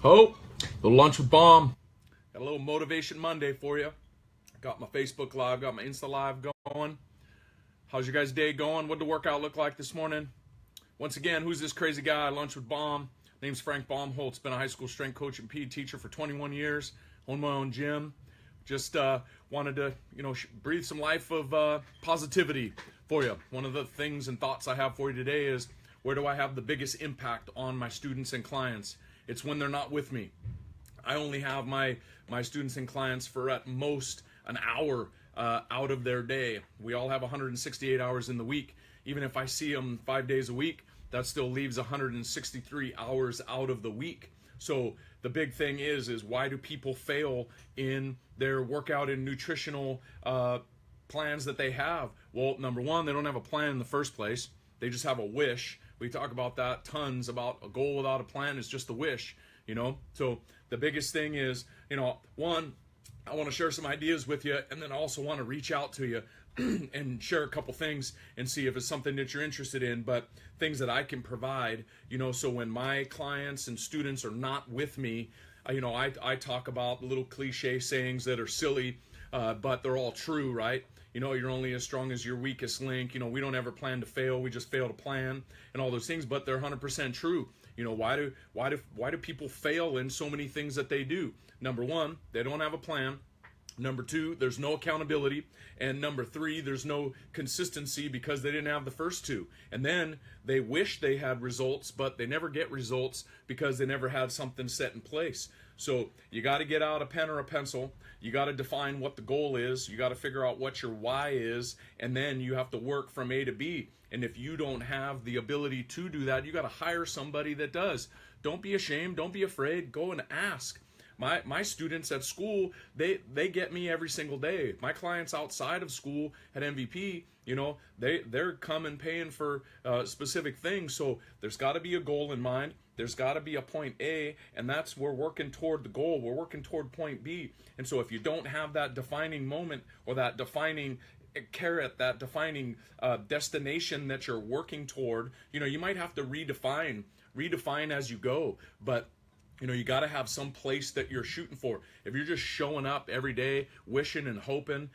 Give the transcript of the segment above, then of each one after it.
Ho, little lunch with Baum. Got a little motivation Monday for you. Got my Facebook Live, got my Insta Live going. How's your guys' day going? What'd the workout look like this morning? Once again, who's this crazy guy? Lunch with Baum. Name's Frank Baumholtz. Been a high school strength coach and PE teacher for 21 years. Own my own gym. Just wanted to, breathe some life of positivity for you. One of the things and thoughts I have for you today is, where do I have the biggest impact on my students and clients? It's when they're not with me. I only have my students and clients for at most an hour out of their day. We all have 168 hours in the week. Even if I see them 5 days a week, that still leaves 163 hours out of the week. So the big thing is why do people fail in their workout and nutritional plans that they have? Well, number one, they don't have a plan in the first place. They just have a wish. We talk about that tons, about a goal without a plan is just a wish, So the biggest thing is, one, I want to share some ideas with you, and then I also want to reach out to you and share a couple things and see if it's something that you're interested in, but things that I can provide, so when my clients and students are not with me, I talk about little cliche sayings that are silly, but they're all true, right? You're only as strong as your weakest link. We don't ever plan to fail. We just fail to plan and all those things, but they're 100% true. Why do people fail in so many things that they do? Number one, they don't have a plan. Number two, there's no accountability. And number three, there's no consistency because they didn't have the first two. And then they wish they had results, but they never get results because they never had something set in place. So you got to get out a pen or a pencil. You got to define what the goal is. You got to figure out what your why is. And then you have to work from A to B. And if you don't have the ability to do that, you got to hire somebody that does. Don't be ashamed. Don't be afraid. Go and ask. My students at school, they get me every single day. My clients outside of school at MVP, they're coming paying for specific things. So there's got to be a goal in mind. There's got to be a point A, and that's we're working toward the goal. We're working toward point B. And so if you don't have that defining moment or that defining carrot, that defining destination that you're working toward, you might have to redefine as you go. But you got to have some place that you're shooting for. If you're just showing up every day, wishing and hoping,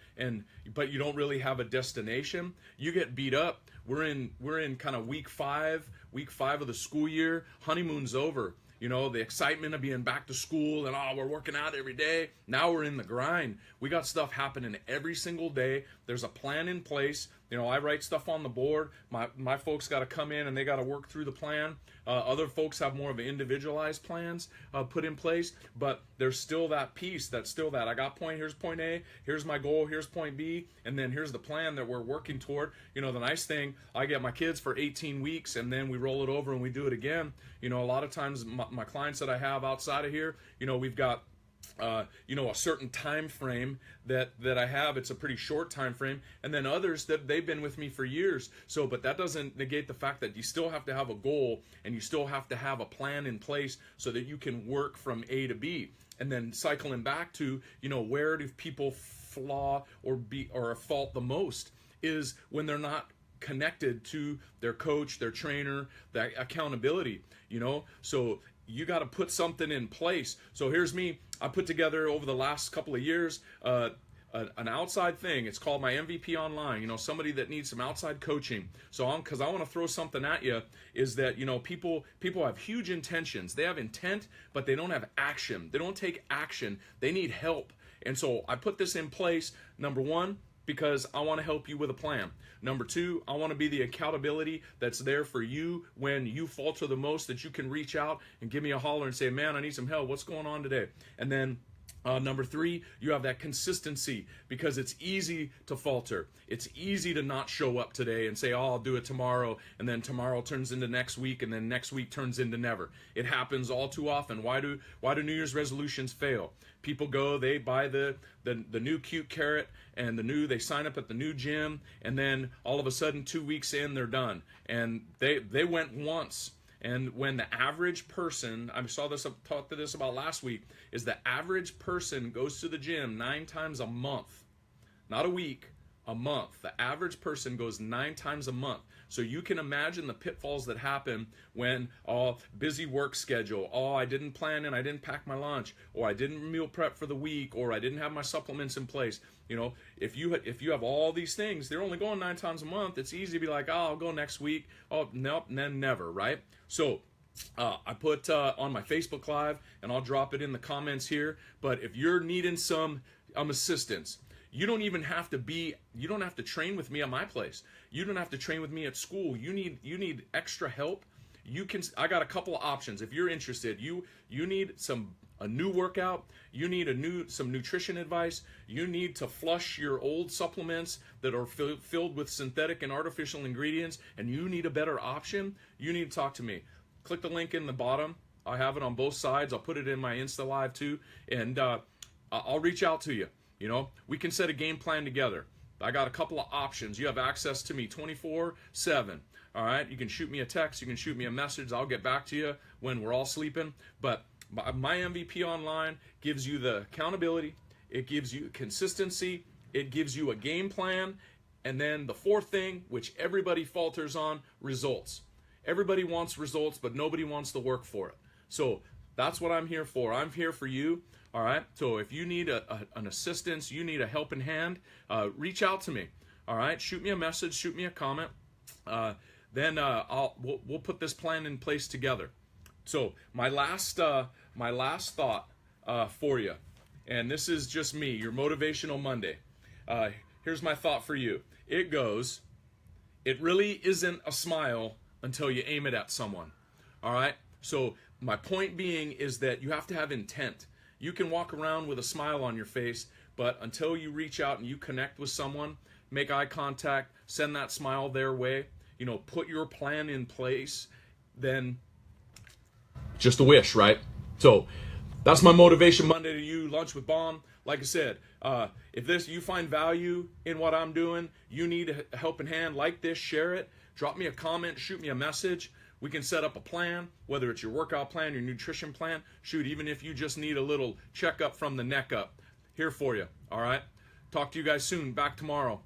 but you don't really have a destination, you get beat up. We're in kind of week five of the school year. Honeymoon's over. The excitement of being back to school and we're working out every day. Now we're in the grind. We got stuff happening every single day. There's a plan in place. I write stuff on the board. My folks got to come in and they got to work through the plan. Other folks have more of an individualized plans put in place, but there's still that piece. That's still that. I got here's point A, here's my goal, here's point B, and then here's the plan that we're working toward. The nice thing, I get my kids for 18 weeks and then we roll it over and we do it again. A lot of times my clients that I have outside of here, we've got a certain time frame that I have. It's a pretty short time frame, and then others that they've been with me for years. So, but that doesn't negate the fact that you still have to have a goal and you still have to have a plan in place so that you can work from A to B. And then cycling back to, where do people flaw or fault the most is when they're not connected to their coach, their trainer, that accountability, so you got to put something in place. So here's me. I put together over the last couple of years an outside thing. It's called my MVP Online. Somebody that needs some outside coaching. So because I want to throw something at you is that people have huge intentions. They have intent, but they don't have action. They don't take action. They need help. And so I put this in place. Number one, because I want to help you with a plan. Number two, I want to be the accountability that's there for you when you falter the most, that you can reach out and give me a holler and say, man, I need some help. What's going on today? And then number three, you have that consistency because it's easy to falter. It's easy to not show up today and say, I'll do it tomorrow, and then tomorrow turns into next week, and then next week turns into never. It happens all too often. Why do New Year's resolutions fail? People go, they buy the new cute carrot and they sign up at the new gym, and then all of a sudden 2 weeks in, they're done. And they went once. And when the average person, I talked to this about last week, is the average person goes to the gym 9 times a month, not a week, a month. The average person goes 9 times a month. So you can imagine the pitfalls that happen when, busy work schedule, I didn't plan and I didn't pack my lunch, or I didn't meal prep for the week, or I didn't have my supplements in place. You know, if you have all these things, they're only going 9 times a month. It's easy to be like, I'll go next week. Oh, nope, and then never, right? So I put on my Facebook Live, and I'll drop it in the comments here. But if you're needing some assistance, you don't have to train with me at my place. You don't have to train with me at school. You need extra help. I got a couple of options. If you're interested, you need a new workout, you need some nutrition advice, you need to flush your old supplements that are filled with synthetic and artificial ingredients, and you need a better option, you need to talk to me. Click the link in the bottom. I have it on both sides. I'll put it in my Insta Live too, and I'll reach out to you. You know, we can set a game plan together. I got a couple of options. You have access to me 24/7. All right, you can shoot me a text, you can shoot me a message. I'll get back to you when we're all sleeping. But my MVP Online gives you the accountability, it gives you consistency, it gives you a game plan, and then the fourth thing, which everybody falters on, results. Everybody wants results, but nobody wants to work for it. So that's what I'm here for. I'm here for you. All right. So if you need an assistance, you need a helping hand, reach out to me. All right. Shoot me a message. Shoot me a comment. Then we'll put this plan in place together. So my last thought for you, and this is just me, your Motivational Monday. Here's my thought for you. It goes, it really isn't a smile until you aim it at someone. All right. So my point being is that you have to have intent. You can walk around with a smile on your face, but until you reach out and you connect with someone, make eye contact, send that smile their way, you know, put your plan in place, then just a wish, right? So that's my Motivation Monday to you, Lunch with Baum. Like I said, if you find value in what I'm doing, you need a helping hand, like this, share it, drop me a comment, shoot me a message. We can set up a plan, whether it's your workout plan, your nutrition plan. Shoot, even if you just need a little checkup from the neck up, here for you. All right? Talk to you guys soon. Back tomorrow.